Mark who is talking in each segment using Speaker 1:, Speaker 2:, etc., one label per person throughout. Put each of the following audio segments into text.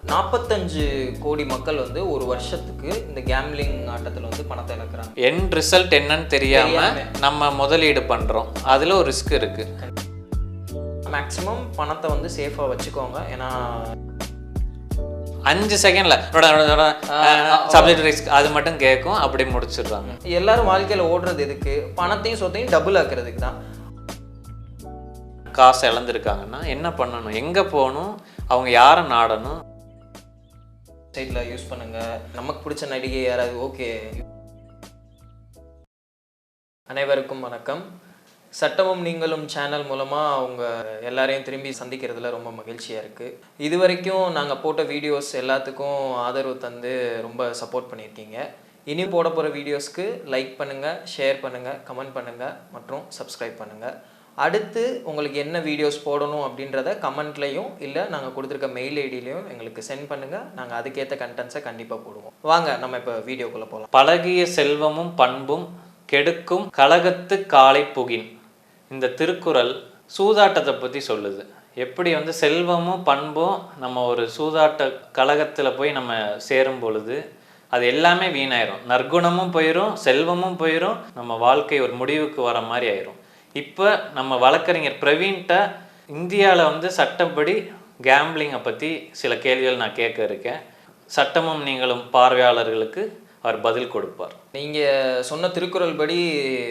Speaker 1: 45 கோடி மக்கள் வந்து ஒரு வருஷத்துக்கு இந்த கேம்லிங் ஆட்டத்தில் வந்து பணத்தை இழக்கிறாங்க.
Speaker 2: எண்ட் ரிசல்ட் என்னன்னு தெரியாம நம்ம முதலீடு பண்றோம். அதுல ஒரு ரிஸ்க் இருக்கு.
Speaker 1: மேக்ஸிமம் பணத்தை வந்து சேஃபாக வச்சுக்கோங்க. ஏன்னா
Speaker 2: 5 செகண்ட்ல சப்ஜெக்ட் ரிஸ்க் அது மட்டும் கேட்கும், அப்படி முடிச்சிடுறாங்க.
Speaker 1: எல்லாரும் வாழ்க்கையில் ஓடுறது எதுக்கு? பணத்தையும் சொத்தையும் டபுள் ஆக்குறதுக்கு தான்.
Speaker 2: காசு இழந்திருக்காங்கன்னா என்ன பண்ணணும், எங்க போகணும், அவங்க யாரை நாடணும்?
Speaker 1: சைடில் யூஸ் பண்ணுங்க. நமக்கு பிடிச்ச நடிகை யாராவது ஓகே. அனைவருக்கும் வணக்கம். சட்டமும் நீங்களும் சேனல் மூலமாக அவங்க எல்லாரையும் திரும்பி சந்திக்கிறதுல ரொம்ப மகிழ்ச்சியாக இருக்குது. இது வரைக்கும் நாங்கள் போட்ட வீடியோஸ் எல்லாத்துக்கும் ஆதரவு தந்து ரொம்ப சப்போர்ட் பண்ணியிருக்கீங்க. இனி போட போகிற வீடியோஸ்க்கு லைக் பண்ணுங்கள், ஷேர் பண்ணுங்கள், கமெண்ட் பண்ணுங்கள் மற்றும் சப்ஸ்கிரைப் பண்ணுங்கள். அடுத்து உங்களுக்கு என்ன வீடியோஸ் போடணும் அப்படின்றத கமெண்ட்லேயும் இல்லை நாங்கள் கொடுத்துருக்க மெயில் ஐடியிலையும் எங்களுக்கு சென்ட் பண்ணுங்கள். நாங்கள் அதுக்கேற்ற கண்டென்ட்ஸை கண்டிப்பாக போடுவோம். வாங்க நம்ம இப்போ வீடியோக்குள்ளே போகலாம்.
Speaker 2: பழகிய செல்வமும் பண்பும் கெடுக்கும் கலகத்து காலை புகின். இந்த திருக்குறள் சூதாட்டத்தை பற்றி சொல்லுது. எப்படி வந்து செல்வமும் பண்பும் நம்ம ஒரு சூதாட்ட கழகத்தில் போய் நம்ம சேரும் பொழுது அது எல்லாமே வீணாயிரும். நற்குணமும் போயிடும், செல்வமும் போயிடும், நம்ம வாழ்க்கை ஒரு முடிவுக்கு வர மாதிரி ஆயிரும். இப்போ நம்ம வழக்கறிஞர் பிரவீன்கிட்ட இந்தியாவில் வந்து சட்டப்படி கேம்பிளிங்கை பற்றி சில கேள்விகள் நான் கேட்க இருக்கேன். சட்டமும் நீங்களும் பார்வையாளர்களுக்கு அவர் பதில் கொடுப்பார்.
Speaker 1: நீங்கள் சொன்ன திருக்குறள் படி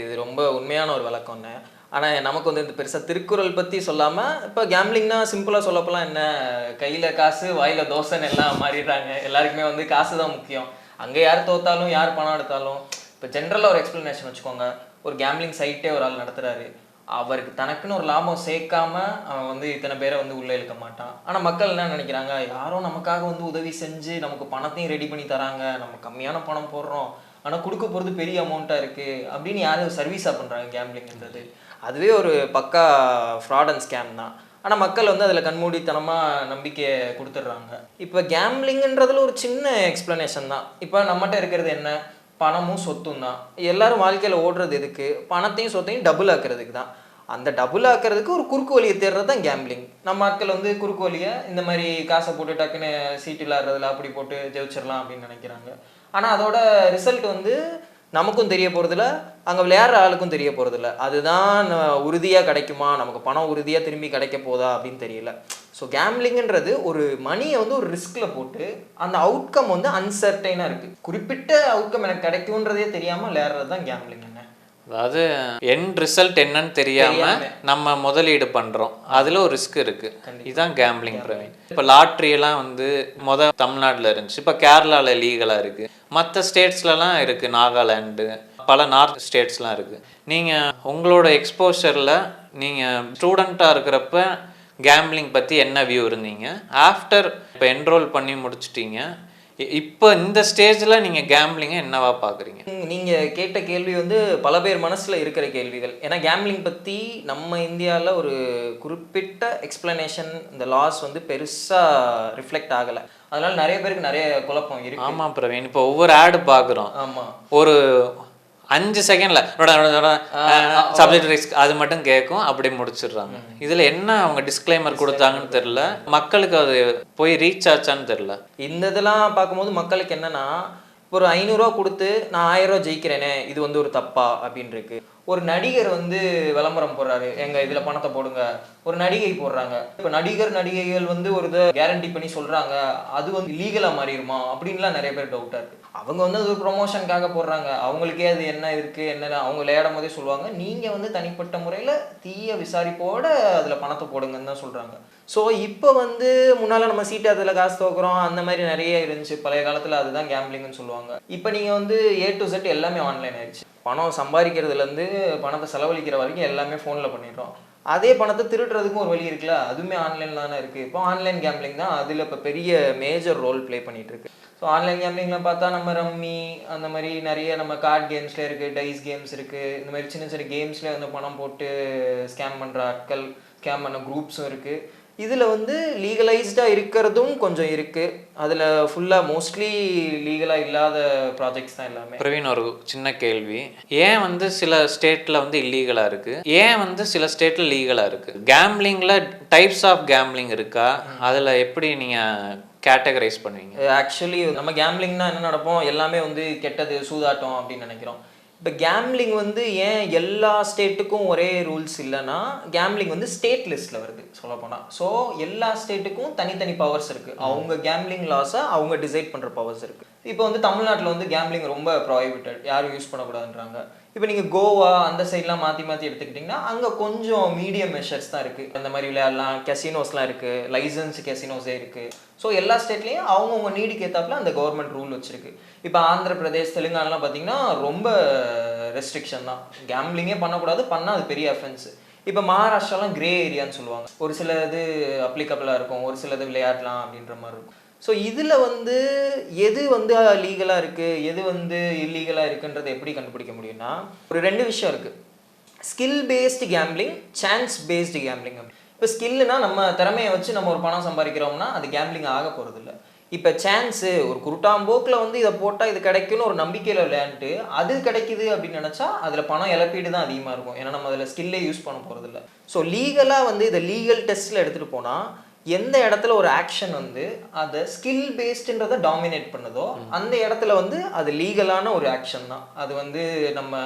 Speaker 1: இது ரொம்ப உண்மையான ஒரு விளக்கம்னு. ஆனால் நமக்கு வந்து இந்த பெருசாக திருக்குறள் பற்றி சொல்லாமல் இப்போ கேம்லிங்னா சிம்பிளாக சொல்லப்போலாம் என்ன, கையில் காசு வாயில் தோசைன்னு எல்லாம் மாறிடுறாங்க. எல்லாருக்குமே வந்து காசு தான் முக்கியம். அங்கே யார் தோத்தாலும் யார் பணம் எடுத்தாலும் இப்போ ஜென்ரலாக ஒரு எக்ஸ்ப்ளனேஷன் வச்சுக்கோங்க. ஒரு கேம்லிங் சைட்டே ஒரு ஆள் நடத்துகிறாரு. அவருக்கு தனக்குன்னு ஒரு லாபம் சேர்க்காம அவன் வந்து இத்தனை பேரை வந்து உள்ளே இழுக்க மாட்டான். ஆனால் மக்கள் என்ன நினைக்கிறாங்க, யாரோ நமக்காக வந்து உதவி செஞ்சு நமக்கு பணத்தையும் ரெடி பண்ணி தராங்க, நம்ம கம்மியான பணம் போடுறோம் ஆனால் கொடுக்க போகிறது பெரிய அமௌண்ட்டாக இருக்குது அப்படின்னு யாரும் சர்வீஸாக பண்ணுறாங்க கேம்லிங்ன்றது. அதுவே ஒரு பக்கா ஃப்ராட் அண்ட் ஸ்கேம் தான். ஆனால் மக்கள் வந்து அதில் கண்மூடித்தனமாக நம்பிக்கையை கொடுத்துட்றாங்க. இப்போ கேம்லிங்ன்றதுல ஒரு சின்ன எக்ஸ்ப்ளனேஷன் தான். இப்போ நம்மகிட்ட இருக்கிறது என்ன, பணமும் சொத்தும் தான். எல்லாரும் வாழ்க்கையில் ஓடுறது எதுக்கு? பணத்தையும் சொத்தையும் டபுள் ஆக்குறதுக்கு தான். அந்த டபுள் ஆக்குறதுக்கு ஒரு குறுக்கு வழியை தேடுறது தான் கேம்பிளிங். நம்ம ஆட்கள் வந்து குறுக்கு வழியை இந்த மாதிரி காசை போட்டு டக்குன்னு சீட்டு விளாடுறதுல அப்படி போட்டு ஜெயிச்சிடலாம் அப்படின்னு நினைக்கிறாங்க. ஆனால் அதோட ரிசல்ட் வந்து நமக்கும் தெரிய போகிறதில்ல, அங்கே விளையாடுற ஆளுக்கும் தெரிய போகிறதில்ல. அதுதான் உறுதியாக கிடைக்குமா, நமக்கு பணம் உறுதியாக திரும்பி கிடைக்க போதா அப்படின்னு தெரியல. ஸோ கேம்லிங்ன்றது ஒரு மணியை வந்து ஒரு ரிஸ்கில் போட்டு அந்த அவுட்கம் வந்து அன்சர்டைனாக இருக்குது. குறிப்பிட்ட அவுட்கம் எனக்கு கிடைக்கும்ன்றதே தெரியாமல் விளையாடுறது தான் கேம்லிங்.
Speaker 2: அதாவது எண்ட் ரிசல்ட் என்னன்னு தெரியாம நம்ம முதலீடு பண்றோம், அதுல ஒரு ரிஸ்க் இருக்கு. இதுதான் கேம்பிளிங் பிரவீன். இப்ப லாட்ரி எல்லாம் வந்து தமிழ்நாட்டுல இருந்துச்சு, இப்ப கேரளால லீகலா இருக்கு, மற்ற ஸ்டேட்ஸ்லாம் இருக்கு, நாகாலாண்டு, பல நார்த் ஸ்டேட்ஸ்லாம் இருக்கு. நீங்க உங்களோட எக்ஸ்போஷர்ல நீங்க ஸ்டூடெண்டா இருக்கிறப்ப கேம்பிளிங் பத்தி என்ன வியூ இருந்தீங்க? ஆஃப்டர் இப்போ என்ரோல் பண்ணி முடிச்சிட்டீங்க, இப்போ இந்த ஸ்டேஜில் நீங்கள் கேம்பிளிங்கை என்னவா பார்க்குறீங்க?
Speaker 1: நீங்கள் கேட்ட கேள்வி வந்து பல பேர் மனசில் இருக்கிற கேள்விகள். ஏன்னா கேம்பிளிங் பற்றி நம்ம இந்தியாவில் ஒரு குறிப்பிட்ட எக்ஸ்பிளனேஷன், இந்த லாஸ் வந்து பெருசாக ரிஃப்ளெக்ட் ஆகலை. அதனால நிறைய பேருக்கு நிறைய குழப்பம் இருக்கு.
Speaker 2: ஆமாம் பிரவீன், இப்போ ஒவ்வொரு ஆடு பார்க்குறோம்.
Speaker 1: ஆமாம்,
Speaker 2: ஒரு 5 செகண்ட்ல சப்ஜெக்ட் ரிஸ்க் அது மட்டும் கேட்கும், அப்படி முடிச்சிடுறாங்க. இதுல என்ன அவங்க டிஸ்க்ளைமர் கொடுத்தாங்கன்னு தெரியல, மக்களுக்கு அது போய் ரீச் ஆச்சான்னு தெரியல. இந்த
Speaker 1: இதெல்லாம் பார்க்கும்போது மக்களுக்கு என்னன்னா, ஒரு 500 ரூபா கொடுத்து நான் 1000 ரூபா ஜெயிக்கிறேனே, இது வந்து ஒரு தப்பா அப்படின்னு இருக்கு. ஒரு நடிகர் வந்து விளம்பரம் போடுறாரு, எங்க இதுல பணத்தை போடுங்க. ஒரு நடிகை போடுறாங்க. இப்போ நடிகைகள் வந்து ஒரு இதை கேரண்டி பண்ணி சொல்றாங்க, அது வந்து லீகலா மாறிடுமா அப்படின்லாம் நிறைய பேர் டவுட்டா இருக்கு. அவங்க வந்து அது ஒரு ப்ரொமோஷனுக்காக போடுறாங்க. அவங்களுக்கே அது என்ன இருக்கு என்ன அவங்க விளையாடும் போதே சொல்லுவாங்க, நீங்க வந்து தனிப்பட்ட முறையில தீய விசாரிப்போட அதுல பணத்தை போடுங்கன்னு தான் சொல்றாங்க. ஸோ இப்போ வந்து முன்னால் நம்ம சீட்டு அதில் காசு தோக்குறோம் அந்த மாதிரி நிறைய இருந்துச்சு பழைய காலத்தில், அதுதான் கேம்பிளிங்னு சொல்லுவாங்க. இப்போ நீங்கள் வந்து A to Z எல்லாமே ஆன்லைன் ஆயிடுச்சு. பணம் சம்பாதிக்கிறதுலேருந்து பணத்தை செலவழிக்கிற வரைக்கும் எல்லாமே ஃபோனில் பண்ணிடுறோம். அதே பணத்தை திருடுறதுக்கும் ஒரு வழி இருக்குல்ல, அதுவுமே ஆன்லைனில் தானே இருக்குது. இப்போ ஆன்லைன் கேம்பிளிங் தான் அதில் இப்போ பெரிய மேஜர் ரோல் ப்ளே பண்ணிகிட்டு இருக்கு. ஸோ ஆன்லைன் கேம்பிளிங்கில் பார்த்தா நம்ம ரம்மி அந்த மாதிரி நிறைய நம்ம கார்டு கேம்ஸ்லேயே இருக்குது, டைஸ் கேம்ஸ் இருக்குது. இந்த மாதிரி சின்ன சின்ன கேம்ஸ்லேயே வந்து பணம் போட்டு ஸ்கேம் பண்ணுற ஆட்கள், ஸ்கேம் பண்ண குரூப்ஸும் இருக்குது. இதில் வந்து லீகலைஸ்டாக இருக்கிறதும் கொஞ்சம் இருக்குது. அதில் ஃபுல்லாக மோஸ்ட்லி லீகலாக இல்லாத ப்ராஜெக்ட்ஸ் தான் எல்லாமே.
Speaker 2: பிரவீன், ஒரு சின்ன கேள்வி, ஏன் வந்து சில ஸ்டேட்டில் வந்து இல்லீகலாக இருக்குது, ஏன் வந்து சில ஸ்டேட்டில் லீகலாக இருக்குது? கேம்பிளிங்கில் டைப்ஸ் ஆஃப் கேம்பிளிங் இருக்கா? அதில் எப்படி நீங்கள் கேட்டகரைஸ் பண்ணுவீங்க?
Speaker 1: ஆக்சுவலி நம்ம கேம்லிங்னா என்ன நடப்போம், எல்லாமே வந்து கெட்டது, சூதாட்டம் அப்படின்னு நினைக்கிறோம். இப்போ கேம்லிங் வந்து ஏன் எல்லா ஸ்டேட்டுக்கும் ஒரே ரூல்ஸ் இல்லைன்னா, கேம்லிங் வந்து ஸ்டேட் லிஸ்ட்டில் வருது சொல்லப்போனால். ஸோ எல்லா ஸ்டேட்டுக்கும் தனித்தனி பவர்ஸ் இருக்குது. அவங்க கேம்லிங் லாஸை அவங்க டிசைட் பண்ணுற பவர்ஸ் இருக்குது. இப்போ வந்து தமிழ்நாட்டில் வந்து கேம்லிங் ரொம்ப ப்ராஹிபிட்டட், யாரும் யூஸ் பண்ணக்கூடாதுன்றாங்க. இப்போ நீங்கள் கோவா அந்த சைட்லாம் மாற்றி மாற்றி எடுத்துக்கிட்டிங்கன்னா அங்கே கொஞ்சம் மீடியம் மெஷர்ஸ் தான் இருக்குது. அந்த மாதிரி விளையாடலாம், கெசினோஸ்லாம் இருக்குது, லைசன்ஸ் கெசினோஸே இருக்குது. ஸோ எல்லா ஸ்டேட்லேயும் அவங்கவுங்க நீடுக்கு ஏற்றாப்புல அந்த கவர்மெண்ட் ரூல் வச்சிருக்கு. இப்போ ஆந்திர பிரதேஷ், தெலுங்கானாலாம் பார்த்தீங்கன்னா ரொம்ப ரெஸ்ட்ரிக்ஷன் தான், கேம்லிங்கே பண்ணக்கூடாது, பண்ணால் அது பெரிய அஃபென்ஸு. இப்போ மகாராஷ்டிராலாம் கிரே ஏரியான்னு சொல்லுவாங்க, ஒரு சில இது அப்ளிகபிளாக இருக்கும், ஒரு சிலது விளையாடலாம் அப்படின்ற மாதிரி இருக்கும். ஸோ இதில் வந்து எது வந்து லீகலாக இருக்குது, எது வந்து இல்லீகலாக இருக்குன்றதை எப்படி கண்டுபிடிக்க முடியும்னா, ஒரு 2 விஷயம் இருக்குது. Skill based gambling, chance based gambling. இப்போ ஸ்கில்லுனா நம்ம திறமையை வச்சு நம்ம ஒரு பணம் சம்பாதிக்கிறோம்னா அது கேம்லிங் ஆக போகிறது இல்லை. இப்போ சான்ஸு ஒரு குருட்டாம்போக்கில் வந்து இதை போட்டால் இது கிடைக்குன்னு ஒரு நம்பிக்கையில் விளையாண்டுட்டு அது கிடைக்குது அப்படின்னு நினச்சா அதில் பணம் இழப்பீடு தான் அதிகமாக இருக்கும். ஏன்னா நம்ம அதில் ஸ்கில்லே யூஸ் பண்ண போகிறது இல்லை. ஸோ லீகலாக வந்து இதை லீகல் டெஸ்ட்டில் எடுத்துகிட்டு போனால் எந்த இடத்துல ஒரு ஆக்ஷன் வந்து அதை ஸ்கில் பேஸ்டுன்றதை டாமினேட் பண்ணுதோ அந்த இடத்துல வந்து அது லீகலான ஒரு ஆக்ஷன் தான். அது வந்து நம்ம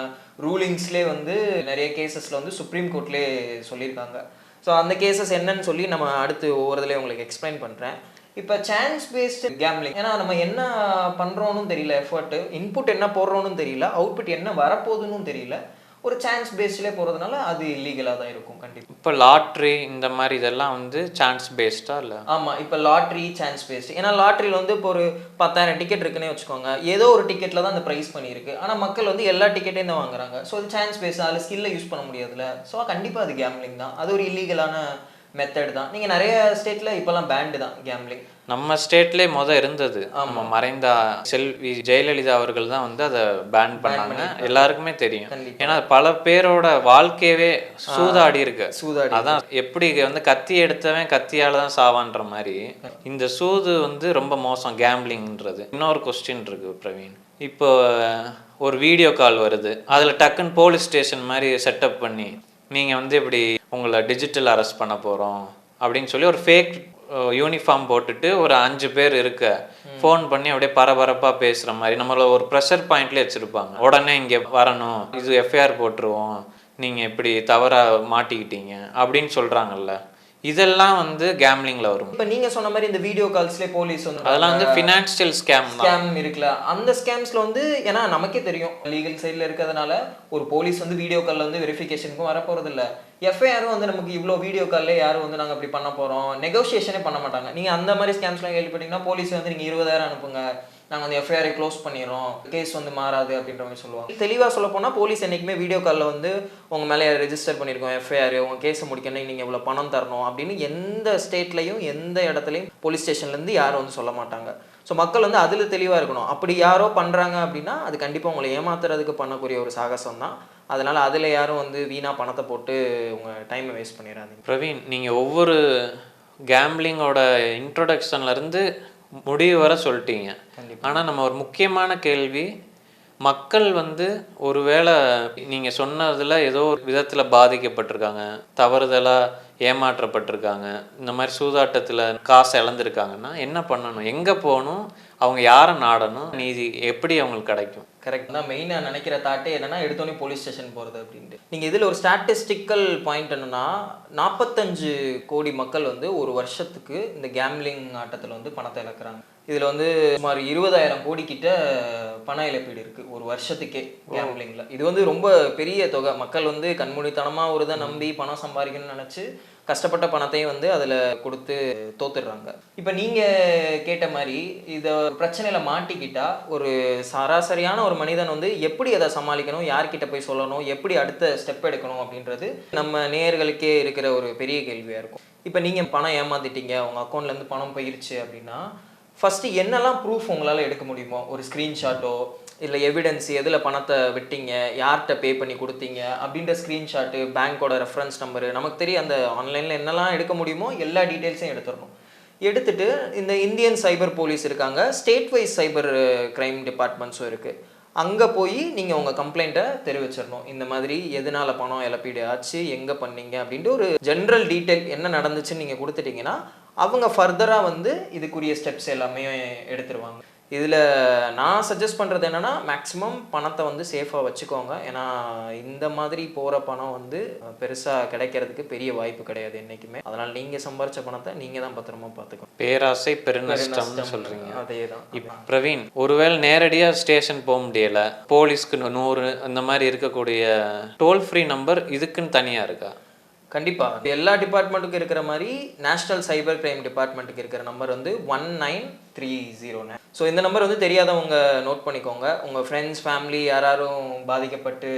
Speaker 1: ரூலிங்ஸ்லேயே வந்து நிறைய கேசஸில் வந்து சுப்ரீம் கோர்ட்லேயே சொல்லியிருக்காங்க. ஸோ அந்த கேசஸ் என்னன்னு சொல்லி நம்ம அடுத்து ஒவ்வொருதுலேயே உங்களுக்கு எக்ஸ்பிளைன் பண்ணுறேன். இப்போ சான்ஸ் பேஸ்டு கேம்லிங், ஏன்னா நம்ம என்ன பண்ணுறோன்னு தெரியல, எஃபர்ட் இன்புட் என்ன போடுறோன்னு தெரியல, அவுட்புட் என்ன வரப்போகுதுன்னு தெரியல, ஒரு சான்ஸ் பேஸ்ட்லேயே போகிறதுனால அது இல்லீகலாக தான் இருக்கும் கண்டிப்பாக.
Speaker 2: இப்போ லாட்ரி இந்த மாதிரி இதெல்லாம் வந்து சான்ஸ் பேஸ்டா இல்லை?
Speaker 1: ஆமாம், இப்போ லாட்ரி சான்ஸ் பேஸ்டு. ஏன்னா லாட்ரியில் வந்து இப்போ ஒரு 10,000 டிக்கெட் இருக்குன்னே வச்சுக்கோங்க, ஏதோ ஒரு டிக்கெட்டில் தான் அந்த ப்ரைஸ் பண்ணியிருக்கு, ஆனால் மக்கள் வந்து எல்லா டிக்கெட்டையும் தான் வாங்குறாங்க. ஸோ அது சான்ஸ் பேஸ்ட், அதில் ஸ்கில்லை யூஸ் பண்ண முடியாதுல்ல. ஸோ கண்டிப்பாக அது கேம்லிங் தான், அது ஒரு இல்லீகலான மெத்தட் தான். நீங்கள் நிறைய ஸ்டேட்டில் இப்போலாம் பேண்டு தான் கேம்லிங்.
Speaker 2: நம்ம ஸ்டேட்லேயே இருந்தது, நம்ம மறைந்த செல்வி ஜெயலலிதா அவர்கள் தான் வந்து அதை பேன் பண்ணாங்க, எல்லாருக்குமே தெரியும். ஏன்னா பல பேரோட வாழ்க்கையவே சூதாடி இருக்கு. அதான் எப்படி வந்து கத்தி எடுத்தவன் கத்தியால தான் சாவான்ற மாதிரி இந்த சூது வந்து ரொம்ப மோசம் கேம்லிங்ன்றது. இன்னொரு கொஸ்டின் இருக்கு பிரவீன், இப்போ ஒரு வீடியோ கால் வருது, அதில் டக்குன்னு போலீஸ் ஸ்டேஷன் மாதிரி செட்டப் பண்ணி நீங்கள் வந்து இப்படி உங்களை டிஜிட்டல் அரெஸ்ட் பண்ண போகிறோம் அப்படின்னு சொல்லி ஒரு ஃபேக் யூனிஃபார்ம் போட்டுட்டு ஒரு 5 பேர் இருக்க ஃபோன் பண்ணி அப்படியே பரபரப்பாக பேசுகிற மாதிரி நம்மள ஒரு ப்ரெஷர் பாயிண்ட்லேயே வச்சுருப்பாங்க. உடனே இங்கே வரணும், இது எஃப்ஐஆர் போட்டுருவோம், நீங்கள் இப்படி தவறாக மாட்டிக்கிட்டீங்க அப்படின்னு சொல்கிறாங்கல்ல, இதெல்லாம் வந்து கேம்லிங்ல வரும்.
Speaker 1: இப்போ நீங்க சொன்ன மாதிரி இந்த வீடியோ கால்ஸ்லேயே போலீஸ் வந்து
Speaker 2: அதெல்லாம் வந்து ஃபினான்ஷியல் ஸ்கேம்
Speaker 1: இருக்குல்ல, அந்த ஸ்கேம்ஸ்ல வந்து ஏன்னா நமக்கே தெரியும் லீகல் சைடில் இருக்கிறதுனால ஒரு போலீஸ் வந்து வீடியோ காலில் வந்து வெரிஃபிகேஷனுக்கும் வரப்போறது இல்லை. எஃப்ஐஆரும் வந்து நமக்கு இவ்வளோ வீடியோ காலில் யாரும் வந்து நாங்கள் அப்படி பண்ண போகிறோம் நெகோசியேஷனே பண்ண மாட்டாங்க. நீங்கள் அந்த மாதிரி ஸ்கேம்ஸ்லாம் கேள்விப்பட்டீங்கன்னா போலீஸ் வந்து நீங்கள் 20,000 அனுப்புங்க, நாங்கள் வந்து எஃப்ஐஆரை க்ளோஸ் பண்ணிடுறோம், கேஸ் வந்து மாறாது அப்படின்ற மாதிரி சொல்லுவாங்க. தெளிவாக சொல்ல போனால் போலீஸ் என்றைக்குமே வீடியோ காலில் வந்து உங்கள் மேலே ரெஜிஸ்டர் பண்ணியிருக்கோம் எஃப்ஐஆர், உங்கள் கேஸை முடிக்கணும், நீங்கள் இவ்வளோ பணம் தரணும் அப்படின்னு எந்த ஸ்டேட்லையும் எந்த இடத்துலையும் போலீஸ் ஸ்டேஷன்லேருந்து யாரும் வந்து சொல்ல மாட்டாங்க. ஸோ மக்கள் வந்து அதில் தெளிவாக இருக்கணும். அப்படி யாரோ பண்ணுறாங்க அப்படின்னா அது கண்டிப்பாக உங்களை ஏமாத்துறதுக்கு பண்ணக்கூடிய ஒரு சாகசம் தான். அதனால் அதில் யாரும் வந்து வீணாக பணத்தை போட்டு உங்கள் டைமை வேஸ்ட் பண்ணிடாதீங்க.
Speaker 2: பிரவீன், நீங்கள் ஒவ்வொரு கேம்லிங்கோட இன்ட்ரோடக்ஷன்லேருந்து முடிவு வர சொல்லிட்டீங்க. ஆனால் நம்ம ஒரு முக்கியமான கேள்வி, மக்கள் வந்து ஒருவேளை நீங்கள் சொன்னதில் ஏதோ ஒரு விதத்தில் பாதிக்கப்பட்டிருக்காங்க, தவறுதலாக ஏமாற்றப்பட்டிருக்காங்க, இந்த மாதிரி சூதாட்டத்தில் காசு இழந்திருக்காங்கன்னா என்ன பண்ணணும், எங்கே போகணும், அவங்க யாரை நாடணும், நீதி எப்படி அவங்களுக்கு கிடைக்கும்?
Speaker 1: கரெக்ட் தான். மெயினாக நினைக்கிற தாட்டே என்னன்னா எடுத்தோடனே போலீஸ் ஸ்டேஷன் போகிறது அப்படின்ட்டு. நீங்கள் இதில் ஒரு ஸ்டாட்டிஸ்டிக்கல் பாயிண்ட் என்னன்னா 45 கோடி மக்கள் வந்து ஒரு வருஷத்துக்கு இந்த கேம்லிங் ஆட்டத்தில் வந்து பணத்தை இழக்கிறாங்க. இதில் வந்து சுமார் 20,000 கோடி கிட்ட பண இழப்பீடு இருக்குது ஒரு வருஷத்துக்கே கேம்லிங்கில். இது வந்து ரொம்ப பெரிய தொகை. மக்கள் வந்து கண்மூடித்தனமாக ஒரு இதை நம்பி பணம் சம்பாதிக்கணும்னு நினச்சி கஷ்டப்பட்ட பணத்தையும் வந்து அதில் கொடுத்து தோத்துடுறாங்க. இப்போ நீங்கள் கேட்ட மாதிரி இதை பிரச்சனையில் மாட்டிக்கிட்டா ஒரு சராசரியான ஒரு மனிதன் வந்து எப்படி அதை சமாளிக்கணும், யார்கிட்ட போய் சொல்லணும், எப்படி அடுத்த ஸ்டெப் எடுக்கணும் அப்படின்றது நம்ம நேயர்களுக்கே இருக்கிற ஒரு பெரிய கேள்வியாக இருக்கும். இப்போ நீங்கள் பணம் ஏமாத்திட்டீங்க, உங்கள் அக்கௌண்ட்லேருந்து பணம் போயிடுச்சு அப்படின்னா ஃபஸ்ட்டு என்னெல்லாம் ப்ரூஃப் உங்களால் எடுக்க முடியுமோ, ஒரு ஸ்க்ரீன்ஷாட்டோ இல்லை எவிடன்ஸ், எதில் பணத்தை விட்டீங்க, யார்கிட்ட பே பண்ணி கொடுத்தீங்க அப்படின்ற ஸ்க்ரீன்ஷாட்டு, பேங்க்கோட ரெஃபரன்ஸ் நம்பரு, நமக்கு தெரியும் அந்த ஆன்லைனில் என்னெல்லாம் எடுக்க முடியுமோ எல்லா டீட்டெயில்ஸையும் எடுத்துடணும். எடுத்துகிட்டு இந்த இந்தியன் சைபர் போலீஸ் இருக்காங்க, ஸ்டேட் வைஸ் சைபர் கிரைம் டிபார்ட்மெண்ட்ஸும் இருக்குது, அங்கே போய் நீங்கள் உங்கள் கம்ப்ளைண்ட்டை தெரிவிச்சிடணும். இந்த மாதிரி எதனால் பணம் இழப்பீடு ஆச்சு, எங்கே பண்ணீங்க அப்படின்ட்டு ஒரு ஜென்ரல் டீட்டெயில் என்ன நடந்துச்சுன்னு நீங்கள் கொடுத்துட்டிங்கன்னா அவங்க ஃபர்தராக வந்து இதுக்குரிய ஸ்டெப்ஸ் எல்லாமே எடுத்துருவாங்க. இதில் நான் சஜஸ்ட் பண்ணுறது என்னென்னா, மேக்ஸிமம் பணத்தை வந்து சேஃபாக வச்சுக்கோங்க. ஏன்னா இந்த மாதிரி போகிற பணம் வந்து பெருசாக கிடைக்கிறதுக்கு பெரிய வாய்ப்பு கிடையாது என்றைக்குமே. அதனால் நீங்கள் சம்பாரித்த பணத்தை நீங்கள் தான் பத்திரமா பார்த்துக்கணும்.
Speaker 2: பேராசை பெருநஷ்டம்னு சொல்கிறீங்க.
Speaker 1: அதே தான்.
Speaker 2: பிரவீன், ஒருவேளை நேரடியாக ஸ்டேஷன் போக முடியலை, போலீஸ்க்கு 100 அந்த மாதிரி இருக்கக்கூடிய டோல் ஃப்ரீ நம்பர் இதுக்குன்னு தனியாக இருக்கா?
Speaker 1: கண்டிப்பாக எல்லா டிபார்ட்மெண்ட்டுக்கும் இருக்கிற மாதிரி நேஷ்னல் சைபர் கிரைம் டிபார்ட்மெண்ட்டுக்கு இருக்கிற நம்பர் வந்து 1930. ஸோ இந்த நம்பர் வந்து தெரியாதவங்க நோட் பண்ணிக்கோங்க. உங்கள் ஃப்ரெண்ட்ஸ் ஃபேமிலி யாரும் பாதிக்கப்பட்டு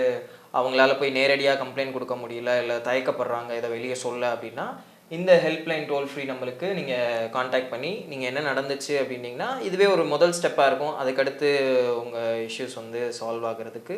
Speaker 1: அவங்களால போய் நேரடியாக கம்ப்ளைண்ட் கொடுக்க முடியல, இல்லை தயக்கப்படுறாங்க இதை வெளியே சொல்ல அப்படின்னா, இந்த ஹெல்ப்லைன் டோல் ஃப்ரீ நம்பருக்கு நீங்கள் காண்டாக்ட் பண்ணி நீங்கள் என்ன நடந்துச்சு அப்படின்னிங்கன்னா இதுவே ஒரு முதல் ஸ்டெப்பாக இருக்கும். அதுக்கடுத்து உங்கள் இஷ்யூஸ் வந்து சால்வ் ஆகிறதுக்கு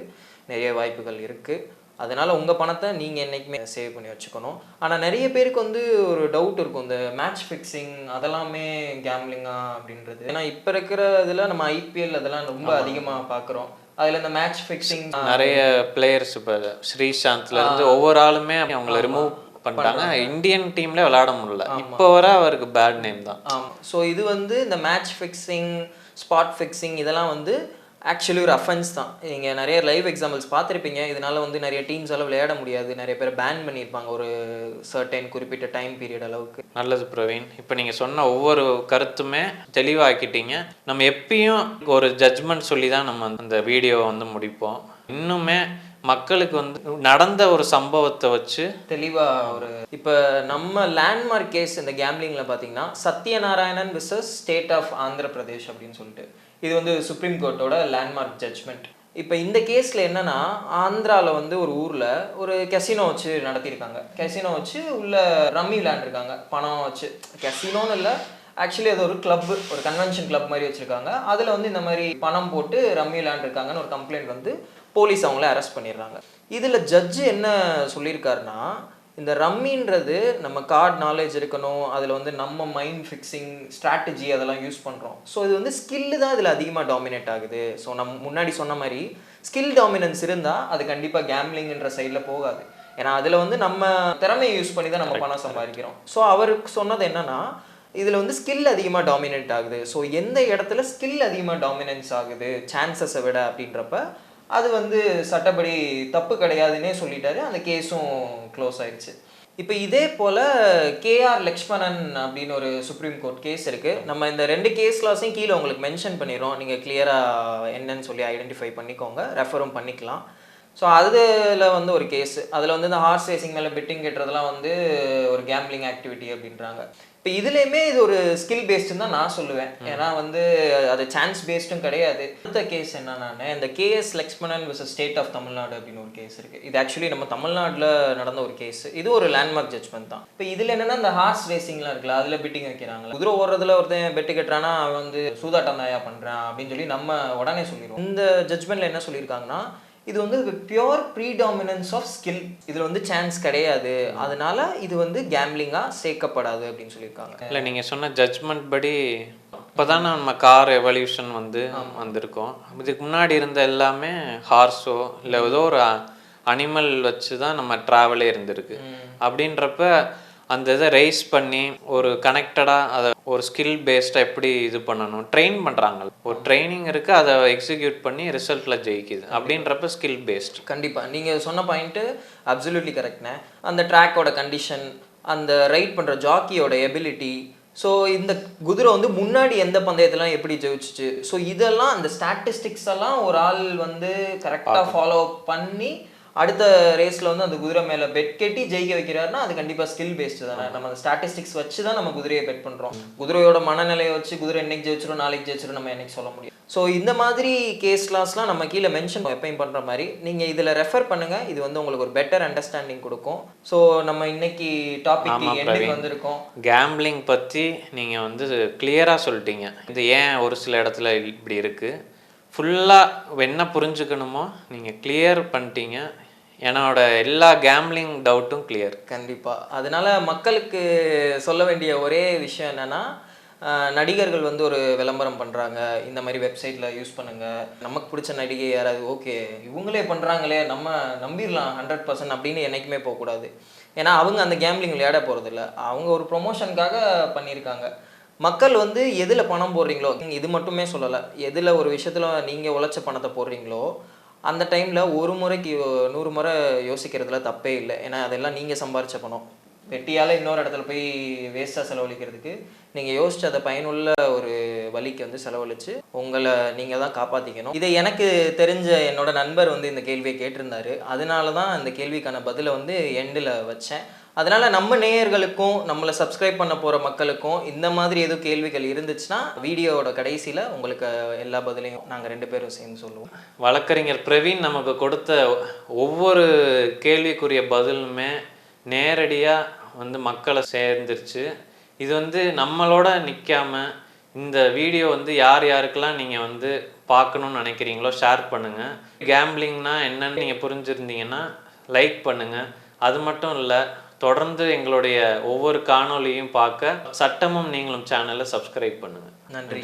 Speaker 1: நிறைய வாய்ப்புகள் இருக்குது. அதனால் உங்கள் பணத்தை நீங்கள் என்றைக்குமே சேவ் பண்ணி வச்சுக்கணும். ஆனால் நிறைய பேருக்கு வந்து ஒரு டவுட் இருக்கும், இந்த மேட்ச் ஃபிக்ஸிங் அதெல்லாமே கேம்லிங்கா அப்படின்றது. ஏன்னா இப்போ இருக்கிற இதில் நம்ம ஐபிஎல் அதெல்லாம் ரொம்ப அதிகமாக பார்க்குறோம். அதில் இந்த மேட்ச் ஃபிக்ஸிங்
Speaker 2: நிறைய பிளேயர்ஸ் இப்போ ஸ்ரீசாந்த்லேருந்து ஒவ்வொரு ஆளுமே அவங்கள ரிமூவ் பண்ணிட்டாங்க. இந்தியன் டீம்ல விளையாட முடியல. இப்போ வர அவருக்கு பேட் நேம் தான்.
Speaker 1: ஆமாம். ஸோ இது வந்து இந்த மேட்ச் ஃபிக்ஸிங், ஸ்பாட் ஃபிக்ஸிங் இதெல்லாம் வந்து ஆக்சுவலி ஒரு அஃபென்ஸ் தான். நீங்கள் நிறைய லைவ் எக்ஸாம்பிள்ஸ் பார்த்துருப்பீங்க. இதனால வந்து நிறைய டீம்ஸால் விளையாட முடியாது, நிறைய பேர் பேன் பண்ணியிருப்பாங்க ஒரு சர்டைன் குறிப்பிட்ட டைம் பீரியட் அளவுக்கு.
Speaker 2: நல்லது பிரவீன், இப்போ நீங்கள் சொன்ன ஒவ்வொரு கருத்துமே தெளிவாக்கிட்டீங்க. நம்ம எப்பயும் ஒரு ஜட்ஜ்மெண்ட் சொல்லி தான் நம்ம அந்த வீடியோவை வந்து முடிப்போம். இன்னுமே மக்களுக்கு வந்து நடந்த ஒரு சம்பவத்தை வச்சு
Speaker 1: தெளிவாக ஒரு இப்போ நம்ம லேண்ட்மார்க் கேஸ் இந்த கேம்லிங்கில் பார்த்தீங்கன்னா Sathyanarayanan versus state of Andhra Pradesh அப்படின்னு சொல்லிட்டு இது வந்து சுப்ரீம் கோர்ட்டோட லேண்ட்மார்க் ஜட்ஜ்மெண்ட். இப்போ இந்த கேஸில் என்னென்னா, ஆந்திராவில் வந்து ஒரு ஊரில் ஒரு கெசினோ வச்சு நடத்தியிருக்காங்க. கெசினோ வச்சு உள்ள ரம்மி விளையாண்டுருக்காங்க பணம் வச்சு. கெசினோன்னு இல்லை, ஆக்சுவலி அது ஒரு கிளப், ஒரு கன்வென்ஷன் கிளப் மாதிரி வச்சுருக்காங்க. அதில் வந்து இந்த மாதிரி பணம் போட்டு ரம்மி விளையாண்டுருக்காங்கன்னு ஒரு கம்ப்ளைண்ட் வந்து போலீஸ் அவங்கள அரெஸ்ட் பண்ணிடுறாங்க. இதில் ஜட்ஜு என்ன சொல்லியிருக்காருன்னா, இந்த ரம்மின்றது நம்ம கார்டு நாலேஜ் இருக்கணும், அதில் வந்து நம்ம மைண்ட் ஃபிக்ஸிங் ஸ்ட்ராட்டஜி அதெல்லாம் யூஸ் பண்ணுறோம். ஸோ இது வந்து ஸ்கில்லு தான் இதில் அதிகமாக டாமினேட் ஆகுது. ஸோ நம்ம முன்னாடி சொன்ன மாதிரி ஸ்கில் டாமினன்ஸ் இருந்தால் அது கண்டிப்பாக கேம்லிங்ன்ற சைடில் போகாது. ஏன்னா அதில் வந்து நம்ம திறமையை யூஸ் பண்ணி தான் நம்ம பணம் சம்பாதிக்கிறோம். ஸோ அவருக்கு சொன்னது என்னன்னா, இதில் வந்து ஸ்கில் அதிகமாக டாமினேட் ஆகுது. ஸோ எந்த இடத்துல ஸ்கில் அதிகமாக டாமினன்ஸ் ஆகுது சான்சஸை விட அப்படின்றப்ப அது வந்து சட்டப்படி தப்பு கிடையாதுன்னே சொல்லிட்டாரு. அந்த கேஸும் க்ளோஸ் ஆயிடுச்சு. இப்போ இதே போல் கேஆர் லக்ஷ்மணன் அப்படின்னு ஒரு சுப்ரீம் கோர்ட் கேஸ் இருக்குது. நம்ம இந்த 2 கேஸ்லாஸையும் கீழே உங்களுக்கு மென்ஷன் பண்ணிடுறோம். நீங்கள் கிளியராக என்னன்னு சொல்லி ஐடென்டிஃபை பண்ணிக்கோங்க, ரெஃபரும் பண்ணிக்கலாம். ஸோ அதில் வந்து ஒரு கேஸு, அதில் வந்து இந்த ஹார்ஸ் ரேசிங் மேலே பெட்டிங் கட்டுறதுலாம் வந்து ஒரு கேம்லிங் ஆக்டிவிட்டி அப்படின்றாங்க. இப்போ இதுலேயுமே இது ஒரு ஸ்கில் பேஸ்டுன்னு தான் நான் சொல்லுவேன். ஏன்னா வந்து அது சான்ஸ் பேஸ்டும் கிடையாது. அடுத்த கேஸ் என்னன்னா, இந்த K S Lakshmanan versus state of Tamil Nadu அப்படின்னு ஒரு கேஸ் இருக்குது. இது ஆக்சுவலி நம்ம தமிழ்நாட்டில் நடந்த ஒரு கேஸ். இது ஒரு லேண்ட்மார்க் ஜட்ஜ்மெண்ட் தான். இப்போ இதில் என்னென்னா, இந்த ஹார்ஸ் ரேசிங்லாம் இருக்குல்ல, அதில் பெட்டிங் வைக்கிறாங்க. குதிரை ஓடுறதுல ஒருத்தன் பெட்டு கட்டுறான்னா அவன் வந்து சூதாட்டம் தாயா பண்ணுறான் அப்படின்னு சொல்லி நம்ம உடனே சொல்லிடுவோம். இந்த ஜட்ஜ்மெண்ட்டில் என்ன சொல்லியிருக்காங்கன்னா, இது வந்து பியோர் ப்ரீடாமினன்ஸ் ஆஃப் ஸ்கில், இதில் வந்து சான்ஸ் கிடையாது, அதனால இது வந்து கேம்லிங்காக சேர்க்கப்படாது அப்படின்னு சொல்லியிருக்காங்க.
Speaker 2: இல்லை, நீங்கள் சொன்ன ஜட்ஜ்மெண்ட் படி இப்போ தான் நம்ம கார் எவல்யூஷன் வந்து வந்திருக்கோம். இதுக்கு முன்னாடி இருந்த எல்லாமே ஹார்ஸோ இல்லை ஏதோ ஒரு அனிமல் வச்சு தான் நம்ம ட்ராவலே இருந்திருக்கு. அப்படின்றப்ப அந்த இதை ரைஸ் பண்ணி ஒரு கனெக்டடாக அதை ஒரு ஸ்கில் பேஸ்டாக எப்படி இது பண்ணணும் ட்ரெயின் பண்ணுறாங்க. ஒரு ட்ரைனிங் இருக்குது, அதை எக்ஸிக்யூட் பண்ணி ரிசல்ட்டில் ஜெயிக்குது. அப்படின்றப்ப ஸ்கில் பேஸ்ட்.
Speaker 1: கண்டிப்பாக நீங்கள் சொன்ன பாயிண்ட்டு அப்சல்யூட்லி கரெக்ட்ண்ணே. அந்த ட்ராக்கோட கண்டிஷன், அந்த ரைட் பண்ணுற ஜாக்கியோட எபிலிட்டி, ஸோ இந்த குதிரை வந்து முன்னாடி எந்த பந்தயத்தெல்லாம் எப்படி ஜெயிச்சிச்சு, ஸோ இதெல்லாம் அந்த ஸ்டாட்டிஸ்டிக்ஸ் எல்லாம் ஒரு ஆள் வந்து கரெக்டாக ஃபாலோ பண்ணி அடுத்த ரேஸில் வந்து அந்த குதிரை மேலே பெட் கட்டி ஜெயிக்க வைக்கிறாருன்னா அது கண்டிப்பாக ஸ்கில் பேஸ்டு தானே. நம்ம அந்த ஸ்டாட்டிஸ்டிக்ஸ் வச்சு தான் நம்ம குதிரையை பெட் பண்ணுறோம். குதிரையோட மனநிலையை வச்சு குதிரை என்னைக்கு ஜெயிச்சிடும் நாளைக்கு ஜெயிச்சிடும் நம்ம என்னைக்கு சொல்ல முடியும். ஸோ இந்த மாதிரி கேஸ்லாஸ்லாம் நம்ம கீழே மென்ஷன் எப்பயும் பண்ணுற மாதிரி நீங்கள் இதில் ரெஃபர் பண்ணுங்கள். இது வந்து உங்களுக்கு ஒரு பெட்டர் அண்டர்ஸ்டாண்டிங் கொடுக்கும். ஸோ நம்ம இன்னைக்கு டாபிக் என்னைக்கு வந்திருக்கோம்,
Speaker 2: கேம்பிளிங் பற்றி நீங்கள் வந்து கிளியராக சொல்லிட்டீங்க. இது ஏன் ஒரு சில இடத்துல இப்படி இருக்குது, ஃபுல்லாக என்ன புரிஞ்சுக்கணுமோ நீங்கள் கிளியர் பண்ணிட்டீங்க. என்னோட எல்லா கேம்லிங் டவுட்டும் கிளியர்.
Speaker 1: கண்டிப்பாக. அதனால மக்களுக்கு சொல்ல வேண்டிய ஒரே விஷயம் என்னென்னா, நடிகர்கள் வந்து ஒரு விளம்பரம் பண்ணுறாங்க, இந்த மாதிரி வெப்சைட்டில் யூஸ் பண்ணுங்கள், நமக்கு பிடிச்ச நடிகை யாராவது ஓகே இவங்களே பண்ணுறாங்களே நம்ம நம்பிடலாம் 100% அப்படின்னு என்றைக்குமே போகக்கூடாது. ஏன்னா அவங்க அந்த கேம்லிங் விளையாட போகிறதில்ல, அவங்க ஒரு ப்ரொமோஷனுக்காக பண்ணியிருக்காங்க. மக்கள் வந்து எதில் பணம் போடுறீங்களோ, இது மட்டுமே சொல்லலை, எதில் ஒரு விஷயத்தில் நீங்கள் உழைச்ச பணத்தை போடுறீங்களோ அந்த டைமில் ஒரு முறைக்கு 100 முறை யோசிக்கிறதுல தப்பே இல்லை. ஏன்னா அதெல்லாம் நீங்கள் சம்பாரிச்ச பணம். வெட்டியால் இன்னொரு இடத்துல போய் வேஸ்ட்டாக செலவழிக்கிறதுக்கு நீங்கள் யோசிச்சு அதை பயனுள்ள ஒரு வழிக்கு வந்து செலவழித்து உங்களை நீங்கள் தான் காப்பாற்றிக்கணும். இதை எனக்கு தெரிஞ்ச என்னோட நண்பர் வந்து இந்த கேள்வியை கேட்டிருந்தாரு. அதனால தான் இந்த கேள்விக்கான பதிலை வந்து எண்டில் வச்சேன். அதனால் நம்ம நேயர்களுக்கும் நம்மளை சப்ஸ்கிரைப் பண்ண போகிற மக்களுக்கும் இந்த மாதிரி எதுவும் கேள்விகள் இருந்துச்சுன்னா வீடியோவோட கடைசியில் உங்களுக்கு எல்லா பதிலையும் நாங்கள் 2 பேரும் சேர்ந்து சொல்லுவோம்.
Speaker 2: வழக்கறிஞர் பிரவீன் நமக்கு கொடுத்த ஒவ்வொரு கேள்விக்குரிய பதிலுமே நேரடியாக வந்து மக்களை சேர்ந்துருச்சு. இது வந்து நம்மளோட நிற்காம இந்த வீடியோ வந்து யார் யாருக்கெல்லாம் நீங்கள் வந்து பார்க்கணுன்னு நினைக்கிறீங்களோ ஷேர் பண்ணுங்கள். கேம்பிளிங்னா என்னன்னு நீங்கள் புரிஞ்சுருந்தீங்கன்னா லைக் பண்ணுங்கள். அது மட்டும் இல்லை, தொடர்ந்து எங்களுடைய ஒவ்வொரு காணொலியும் பார்க்க சட்டமும் நீங்களும் சேனலை சப்ஸ்கிரைப் பண்ணுங்கள்.
Speaker 1: நன்றி.